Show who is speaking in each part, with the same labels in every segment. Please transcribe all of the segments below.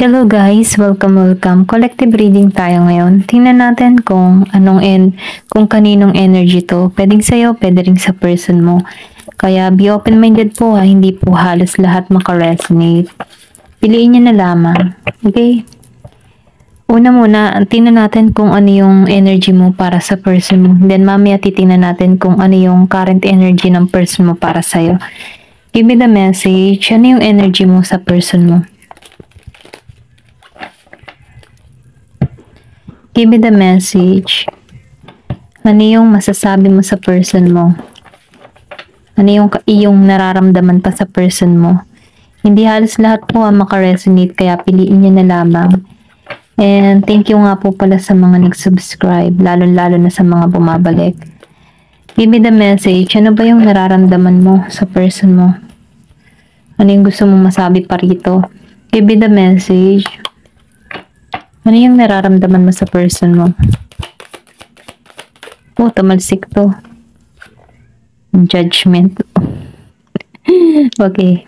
Speaker 1: Hello guys, welcome. Collective reading tayo ngayon. Tingnan natin kung kung kaninong energy to. Pwedeng sa'yo, pwede rin sa person mo. Kaya be open-minded po ha, hindi po halos lahat makaresonate. Piliin niyo na lamang. Okay? Una muna, tingnan natin kung ano yung energy mo para sa person mo. Then mamaya titingnan natin kung ano yung current energy ng person mo para sa'yo. Give me the message. Ano yung energy mo sa person mo? Give me the message. Ano yung masasabi mo sa person mo? Ano yung iyong nararamdaman pa sa person mo? Hindi halos lahat po makaresonate, kaya piliin nyo na lamang. And thank you nga po pala sa mga nag-subscribe, lalo-lalo na sa mga bumabalik. Give me the message. Ano ba yung nararamdaman mo sa person mo? Ano yung gusto mong masabi pa rito? Give me the message. Ano yung nararamdaman mo sa person mo? Oh, tamalsik to. Judgment. Okay.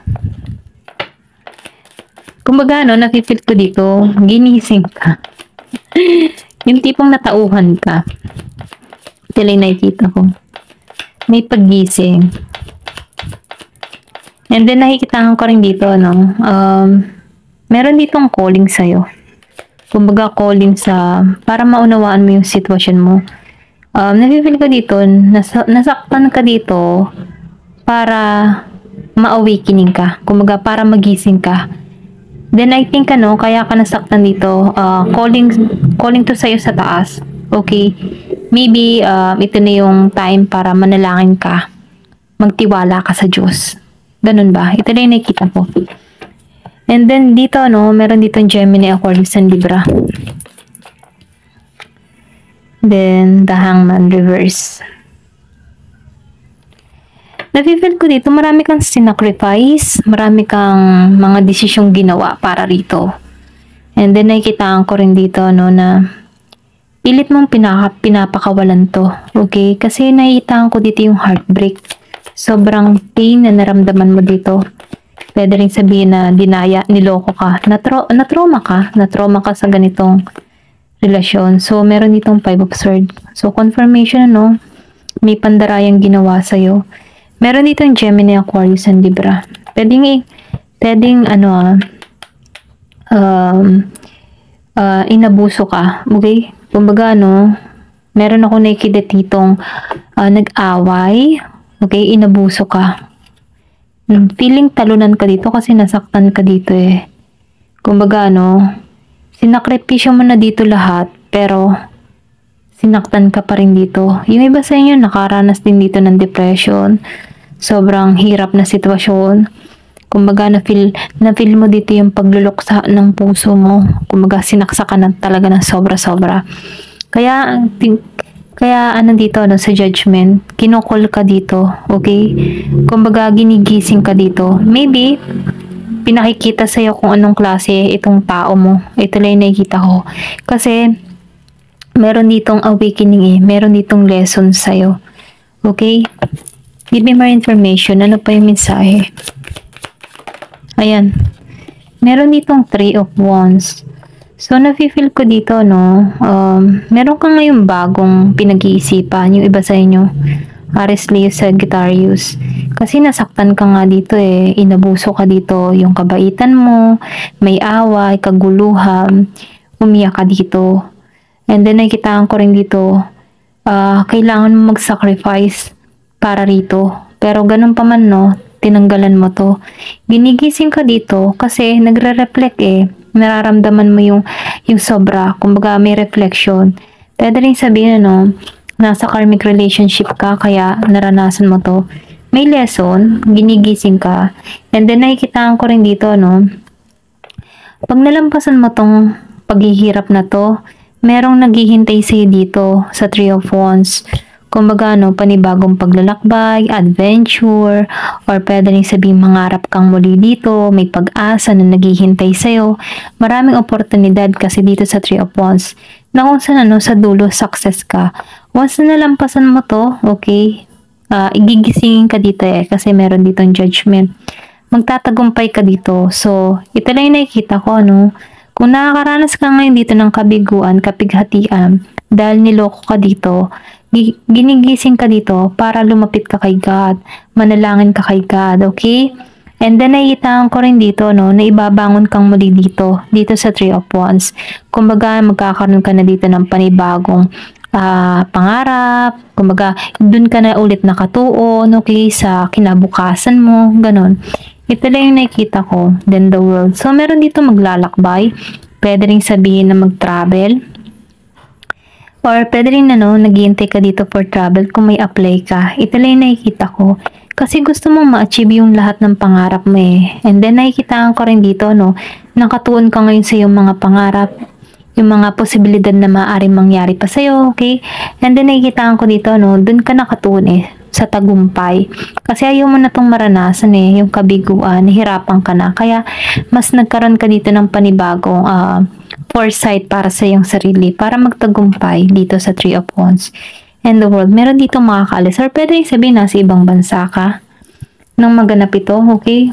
Speaker 1: Kumbaga, nafe-feel ko dito, ginising ka. Yung tipong natauhan ka. Ito lang nakikita ko. May paggising. And then, nakikita ko rin dito, meron ditong calling sa'yo. Kumbaga calling para maunawaan mo yung sitwasyon mo. Nafe-feel ko dito, nasaktan ka dito para ma-awakening ka. Kumbaga para magising ka. Then I think kaya ka nasaktan dito, calling to sa'yo sa taas. Okay? Maybe ito na yung time para manalangin ka. Magtiwala ka sa Diyos. Ganun ba? Ito na yung nakikita ko. And then dito meron ditong Gemini, Aquarius, and Libra. Then the Hangman reverse. Nafe-feel ko dito marami kang sinacrifice, marami kang mga desisyong ginawa para rito. And then nakikitaan ko rin dito na pilit mong pinapakawalan to. Okay? Kasi nakikitaan ko dito yung heartbreak. Sobrang pain na naramdaman mo dito. Pwede rin sabihin na dinaya, niloko ka, na-trauma ka sa ganitong relasyon. So, meron ditong 5 of Swords. So, confirmation, may pandarayang ginawa sa'yo. Meron ditong Gemini, Aquarius, and Libra. Pwedeng inabuso ka. Okay? Kumbaga, meron ako nakikita ditong nag-away. Okay? Inabuso ka. Feeling talunan ka dito kasi nasaktan ka dito eh. Kumbaga sinakripisyo mo na dito lahat, pero sinaktan ka pa rin dito. Yung iba sa inyo nakaranas din dito ng depression. Sobrang hirap na sitwasyon. Kumbaga na-feel mo dito yung pagluluksa ng puso mo. Kumbaga sinaksa ka na talaga ng sobra-sobra. Kaya dito sa judgment, kinokol ka dito, okay? Kumbaga ginigising ka dito. Maybe pinakikita sa'yo kung anong klase itong tao mo. Ito lang yung nakikita ko. Kasi meron ditong awakening meron ditong lesson sa'yo. Okay? Give me more information. Ano pa yung mensahe? Ayan. Meron ditong 3 of Wands. So, nafe-feel ko dito, meron kang ngayong bagong pinag-iisipan, yung iba sa inyo, Aries, Leo, Sagittarius. Kasi nasaktan ka nga dito inabuso ka dito, yung kabaitan mo, may away, kaguluhan, umiyak ka dito. And then, nakikitaan ko rin dito, kailangan mo mag-sacrifice para rito. Pero ganun pa man, tinanggalan mo to. Ginigising ka dito kasi nagre-reflect nararamdaman mo yung sobra. Kumbaga may reflection. Pwede rin sabihin nasa karmic relationship ka kaya naranasan mo to. May lesson, ginigising ka. And then nakikitaan ko rin dito pag nalampasan mo tong paghihirap na to, merong naghihintay sa'yo dito sa 3 of Wands. Kumbaga, panibagong paglalakbay, adventure, or pwede rin sabihin mangarap kang muli dito, may pag-asa na naghihintay sa'yo. Maraming oportunidad kasi dito sa 3 of Wands. Na kung saan sa dulo, success ka. Once na nalampasan mo to, okay, igigisingin ka dito kasi meron ditong judgment. Magtatagumpay ka dito. So, ito lang yung nakikita ko, Kung nakakaranas ka ngayon dito ng kabiguan, kapighatian, dahil niloko ka dito, ginigising ka dito para lumapit ka kay God, manalangin ka kay God, okay? And then, nakikitaan ko rin dito, no, na ibabangon kang muli dito sa Three of Wands. Kumbaga, magkakaroon ka na dito ng panibagong pangarap. Kumbaga, dun ka na ulit nakatuon, okay, sa kinabukasan mo, ganon. Ito lang yung nakikita ko. Then the world. So, meron dito maglalakbay. Pwede rin sabihin na mag-travel. Or pwede rin na, no, naghihintay ka dito for travel kung may apply ka. Ito lang yung nakikita ko. Kasi gusto mong ma-achieve yung lahat ng pangarap mo eh. And then nakikitaan ko rin dito, no, nakatuon ka ngayon sa iyong mga pangarap, yung mga posibilidad na maaaring mangyari pa sa'yo, okay? And then nakikitaan ko dito, no, dun ka nakatuon eh, sa tagumpay. Kasi ayaw mo na tong maranasan eh, yung kabiguan, nahirapan ka na. Kaya mas nagkaroon ka dito ng panibagong foresight para sa iyong sarili, para magtagumpay dito sa Three of Wands. And the world, meron dito makakaalis. Or pwede rin sabihin nasa ibang bansa ka nang maganap ito, okay?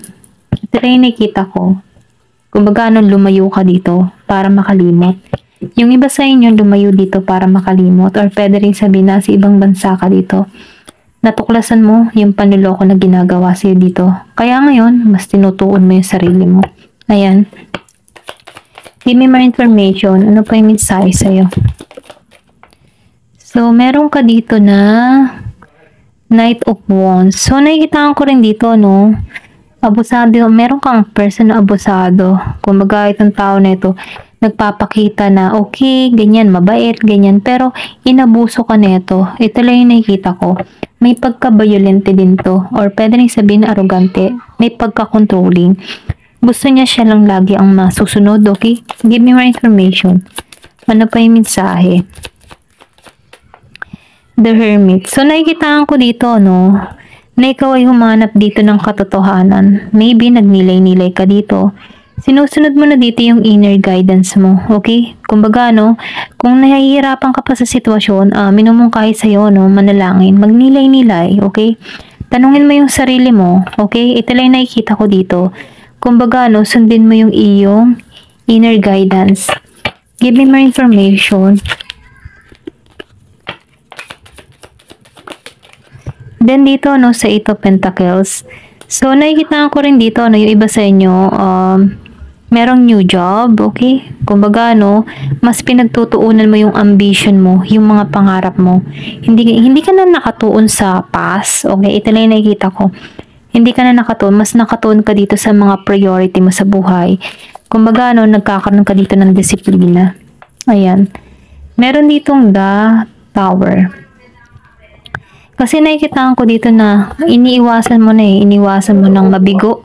Speaker 1: Ito rin nakikita ko. Kumbaga, lumayo ka dito para makalimot. Yung iba sa inyo, lumayo dito para makalimot. Or pwede rin sabihin nasa ibang bansa ka dito. Natuklasan mo yung panluloko na ginagawa sa'yo dito. Kaya ngayon, mas tinutuon mo yung sarili mo. Ayan. Give me more information. Ano pa yung mensahe sa'yo? So, meron ka dito na Knight of Wands. So, nakikita ko rin dito, no? Abusado. Meron kang person na abusado. Kumbaga, itong tao na ito, nagpapakita na, okay, ganyan, mabait, ganyan. Pero, inabuso ka nito. Ito lang yung nakikita ko. May pagka-violente din to. Or pwede rin sabihin na arrogante. May pagka-controlling. Gusto niya siya lang lagi ang masusunod, okay? Give me more information. Ano pa yung mensahe? The Hermit. So, nakikitaan ko dito, no, na ikaw ay humanap dito ng katotohanan. Maybe, nagnilay-nilay ka dito. Sinusunod mo na dito yung inner guidance mo, okay? Kumbaga, no, kung nahihirapan ka pa sa sitwasyon, minumungkahi sa'yo, no, manalangin, magnilay-nilay, okay? Tanungin mo yung sarili mo, okay? Ito lang nakikita ko dito. Kumbaga, no, sundin mo yung iyong inner guidance. Give me more information. Then dito, no, sa Eight of Pentacles. So, nakikita ko rin dito, no, yung iba sa inyo, merong new job, okay? Kumbaga, no, mas pinagtutuunan mo yung ambition mo, yung mga pangarap mo. Hindi ka na nakatuon sa past, okay? Ito lang yung nakikita ko. Hindi ka na nakatuon, mas nakatuon ka dito sa mga priority mo sa buhay. Kumbaga, no, nagkakaroon ka dito ng disiplina. Ayan. Meron ditong The Tower. Kasi nakikita ko dito na iniiwasan mo na eh. Iniiwasan mo ng mabigo.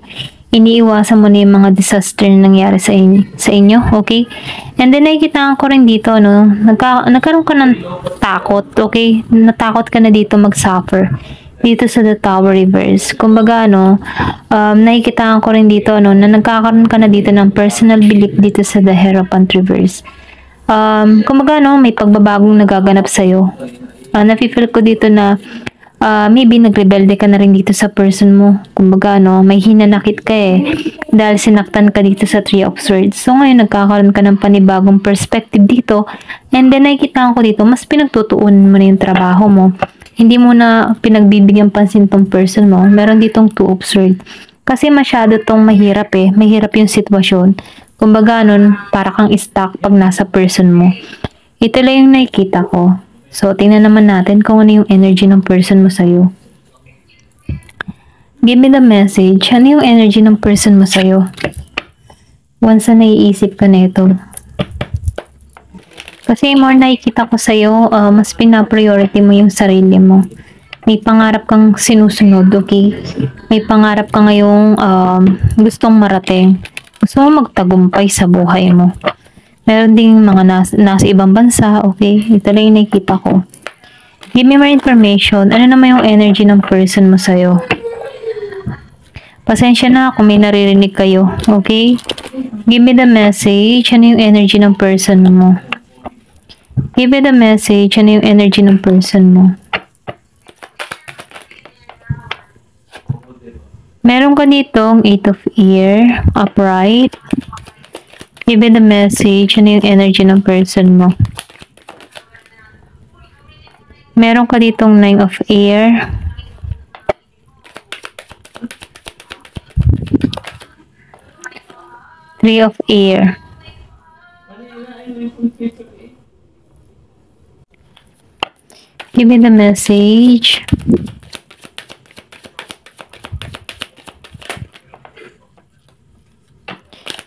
Speaker 1: Iniiwasan mo na yung mga disaster na nangyari sa inyo. Okay? And then nakikita ko rin dito, no, nagkaroon ka ng takot. Okay? Natakot ka na dito mag-suffer. Dito sa The Tower Reverse. Kumbaga, no, nakikita ko rin dito, no, na nagkakaroon ka na dito ng personal belief dito sa The Hierophant Reverse. Kumbaga, no, may pagbabagong nagaganap sa'yo. Nafe-feel ko dito na maybe nagrebelde ka na rin dito sa person mo. Kumbaga, no, may hinanakit ka eh. Dahil sinaktan ka dito sa Three of Swords. So, ngayon, nagkakaroon ka ng panibagong perspective dito. And then, nakikita ko dito, mas pinagtutuunan mo na yung trabaho mo. Hindi mo na pinagbibigyan pansin tong person mo. Meron ditong Two of Swords. Kasi masyado tong mahirap eh. Mahirap yung sitwasyon. Kumbaga, nun, para kang stuck pag nasa person mo. Ito lang yung nakikita ko. So, tingnan naman natin kung ano yung energy ng person mo sa'yo. Give me the message. Ano yung energy ng person mo sa'yo? Once na naiisip ka na ito. Kasi more nakikita ko sa'yo, mas pina-priority mo yung sarili mo. May pangarap kang sinusunod, okay? May pangarap ka ngayong gustong marating. Gusto mo magtagumpay sa buhay mo. Meron ding mga nasa ibang bansa, okay? Ito lang yung nakikita ko. Give me more information. Ano naman yung energy ng person mo sa'yo? Pasensya na kung may naririnig kayo, okay? Give me the message. Ano yung energy ng person mo? Give me the message. Ano yung energy ng person mo? Meron ka ditong 8 of Ear, upright. Give me the message. Ano yung energy ng person mo? Meron ka ditong 9 of air. Three of air. Give me the message.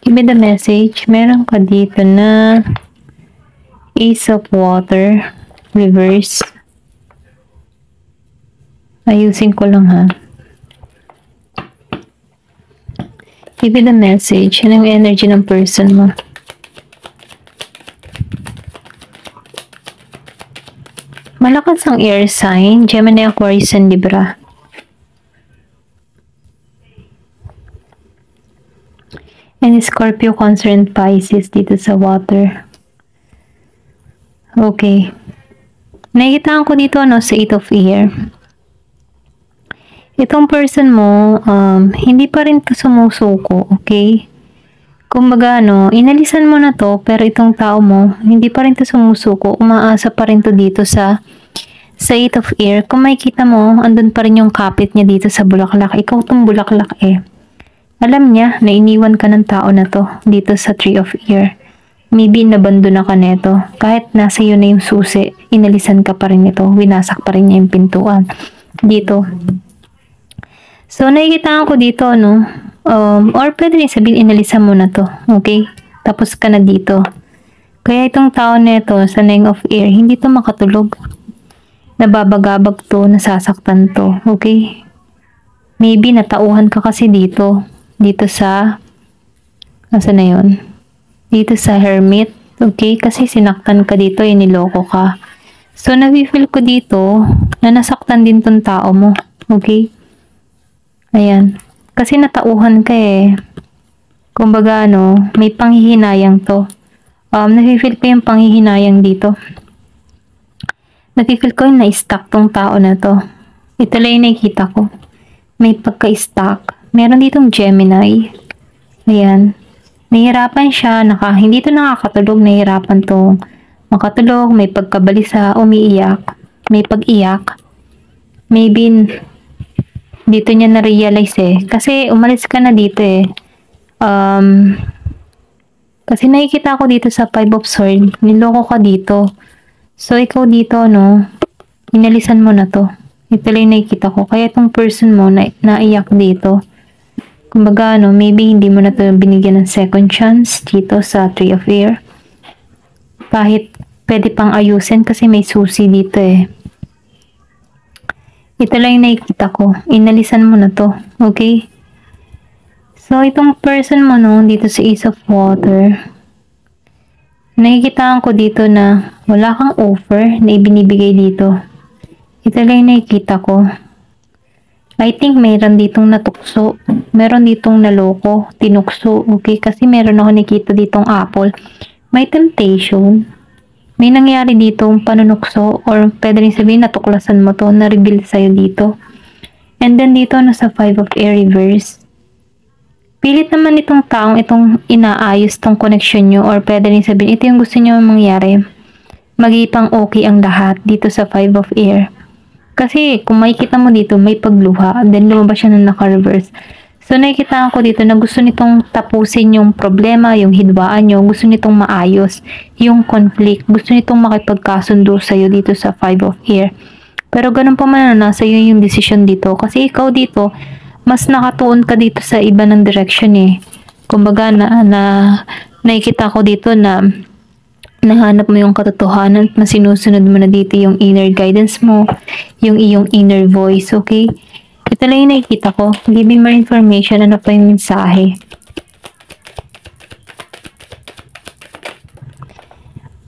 Speaker 1: Give me the message. Meron ka dito na Ace of Water. Reverse. Ayusin ko lang ha. Give me the message. Ano yung energy ng person mo? Malakas ang air sign. Gemini, Aquarius, and Libra. And Scorpio, Cancer, and Pisces dito sa water. Okay. Nakikita ko dito sa 8 of air. Itong person mo, hindi pa rin to sumusuko, okay? Kumbaga, inalisan mo na to, pero itong tao mo, hindi pa rin to sumusuko, umaasa pa rin to dito sa 8 of air. Kung makikita mo, andun pa rin yung kapit niya dito sa bulaklak. Ikaw tong bulaklak eh. Alam niya na iniwan ka ng tao na to, dito sa 3 of air. Maybe nabando na ka neto. Kahit nasa iyo na yung susi, inalisan ka pa rin ito. Winasak pa rin niya yung pintuan. Dito. So, nakikita ko dito, or pwede rin sabihin, inalisan mo na to. Okay? Tapos ka na dito. Kaya itong tao neto, sa 9 of air, hindi to makatulog. Nababagabag to, nasasaktan to. Okay? Maybe natauhan ka kasi dito. Dito sa, nasa na yun? Dito sa Hermit. Okay? Kasi sinaktan ka dito, niloko ka. So, nafe-feel ko dito, na nasaktan din tong tao mo. Okay? Ayan. Kasi natauhan ka eh. Kumbaga, may panghihinayang to. Nafe-feel ko yung panghihinayang dito. Nafe-feel ko yung na-stuck tong tao na to. Ito lang yung nakikita ko. May pagka-stuck. Meron ditong Gemini. Ayan. Nahihirapan siya. Hindi to nakakatulog. Nahihirapan to makatulog. May pagkabalisa. Umiiyak. May pag-iyak. Maybe dito niya na-realize eh. Kasi umalis ka na dito eh. Kasi nakikita ko dito sa 5 of Swords. Niloko ka dito. So, ikaw dito, inalisan mo na to. Ito lang nakikita ko. Kaya itong person mo naiyak dito. Kumbaga, maybe hindi mo na to binigyan ng second chance dito sa 3 of air. Kahit pwede pang ayusin kasi may susi dito eh. Ito lang yung nakikita ko. Inalisan mo na to. Okay? So, itong person mo dito sa Ace of Water, nakikita ko dito na wala kang offer na ibinibigay dito. Ito lang yung nakikita ko. I think mayroon ditong natukso. Meron ditong naloko, tinukso. Okay? Kasi meron ako nakita ditong apple. May temptation. May nangyari dito panunukso or pwede rin sabihin natuklasan mo to, na-reveal sa'yo dito. And then dito sa 5 of air reverse. Pilit naman itong taong itong inaayos tong connection nyo or pwede rin sabihin ito yung gusto nyo mangyari. Magipang okay ang lahat dito sa 5 of air. Kasi kung makikita mo dito may pagluha then lumabas siya na naka-reverse. So, nakikita ko dito na gusto nitong tapusin yung problema, yung hidwaan nyo. Gusto nitong maayos yung conflict. Gusto nitong makipagkasundo sa'yo dito sa 5 of air. Pero ganun pa man nasa iyo yung decision dito. Kasi ikaw dito, mas nakatuon ka dito sa iba ng direction eh. Kumbaga, nakikita ko dito na nahanap mo yung katotohanan at sinusunod mo na dito yung inner guidance mo, yung iyong inner voice, okay? Ito lang yung nakikita ko. Give me more information. Ano pa yung mensahe?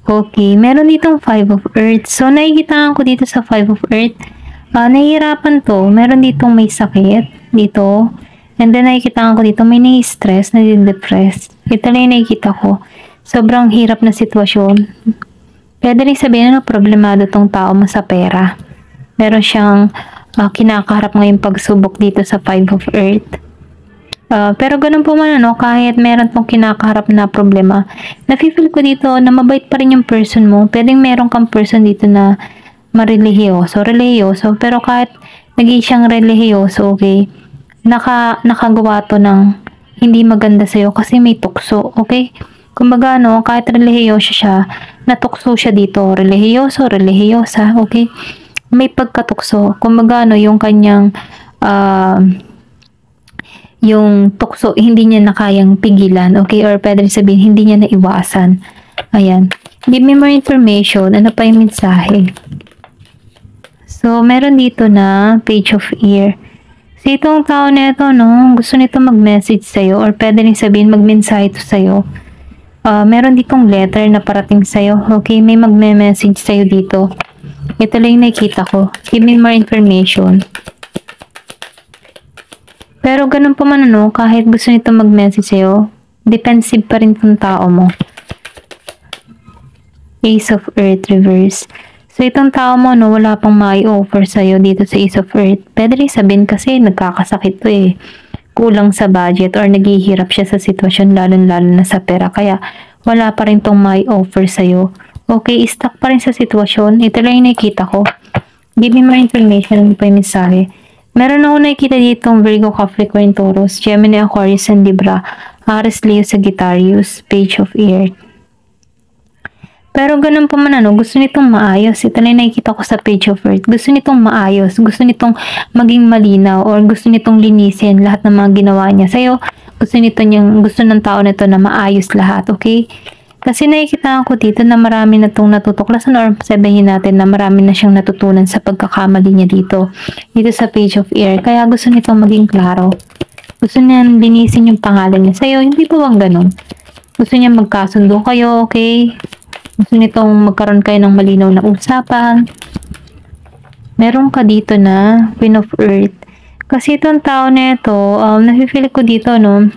Speaker 1: Okay. Meron ditong 5 of Earth. So, nakikita ko dito sa 5 of Earth. Nahihirapan to. Meron ditong may sakit. Dito. And then, nakikita ko dito may nai-stress, nai-depress. Ito lang yung nakikita ko. Sobrang hirap na sitwasyon. Pwede rin sabihin na problemado tong tao mo sa pera. Meron siyang kinakaharap ngayong pagsubok dito sa 5 of Earth. Pero ganun po man ano, kahit meron pong kinakaharap na problema, nafe-feel ko dito na mabait pa rin yung person mo. Pwedeng meron kang person dito na relihiyoso, pero kahit naging siyang relihiyoso, okay, nakagawa to ng hindi maganda sa'yo kasi may tukso, okay? Kumbaga, no, kahit relihiyoso siya, natukso siya dito, relihiyosa, okay? May pagkatukso. Kumbaga, no, yung kanyang, yung tukso, hindi niya na kayang pigilan, okay? Or pwede sabihin, hindi niya naiwasan. Ayan. Give me more information. Ano pa yung mensahe? So, meron dito na page of ear. So, itong tao na ito, no, gusto nito mag-message sa'yo or pwede rin sabihin mag-mensahe ito sa'yo. Meron ditong letter na parating sa'yo. Okay, may magme-message sa'yo dito. Ito lang yung nakikita ko. Give me more information. Pero ganun pa man ano, kahit gusto nito mag-message sa'yo, defensive pa rin tong tao mo. Ace of Earth reverse. So, itong tao mo, no, wala pang mai-offer sa'yo dito sa Ace of Earth. Pwede rin sabihin kasi nagkakasakit to eh. Kulang sa budget or naghihirap siya sa sitwasyon lalo-lalo na sa pera. Kaya, wala pa rin tong mai-offer sa'yo. Okay, stuck pa rin sa sitwasyon. Ito lang yung nakikita ko. Give me more information pa yung mensahe. Meron ako nakikita ditong Virgo, Capricorn, Taurus, Gemini, Aquarius, and Libra, Aries, Leo, Sagittarius, Page of Earth. Pero ganun pa man ano, gusto nitong maayos. Ito lang nakikita ko sa Page of Earth. Gusto nitong maayos, gusto nitong maging malinaw, or gusto nitong linisin lahat ng mga ginawa niya sa'yo. Gusto ng tao nito na maayos lahat, okay? Kasi nakikita ko dito na marami na itong natutuklasan or sabihin natin na marami na siyang natutunan sa pagkakamali niya dito sa Page of Air. Kaya gusto nitong maging klaro. Gusto niya linisin yung pangalan niya sa'yo. Hindi po bang ganun? Gusto niya magkasundo kayo, okay? Gusto nitong magkaroon kayo ng malinaw na usapan. Meron ka dito na Queen of Earth. Kasi itong tao na ito, nafe-feel ko dito, no?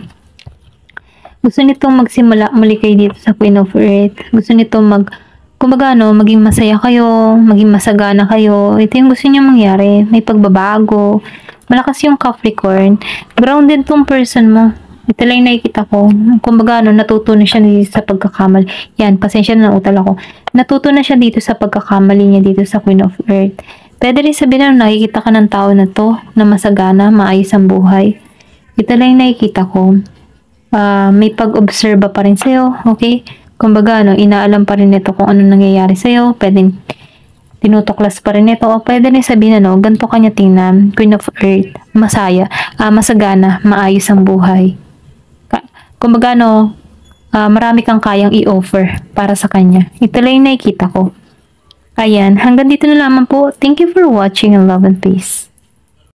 Speaker 1: Gusto nitong magsimula muli kayo dito sa Queen of Earth. Gusto nitong kumbaga, no, maging masaya kayo, maging masagana kayo. Ito yung gusto niya mangyari. May pagbabago. Malakas yung Capricorn. Grounded tong person mo. Ito lang yung nakikita ko. Kumbaga, no, natuto na siya dito sa pagkakamali. Yan, pasensya na utal ako. Natuto na siya dito sa pagkakamali niya dito sa Queen of Earth. Pwede rin sabihin na nakikita ka ng tao na to, na masagana, maayos ang buhay. Ito lang yung nakikita ko. May pag-observe pa rin sa'yo, okay? Kumbaga, no, inaalam pa rin nito kung ano nangyayari sa'yo. Pwedeng tinutuklas pa rin ito. O pwede rin sabihin na, no, ganito kanya tingnan, Queen of Earth, masagana, maayos ang buhay. Kumbaga, no, marami kang kayang i-offer para sa kanya. Ito lang yung nakikita ko. Ayan, hanggang dito na lamang po. Thank you for watching and love and peace.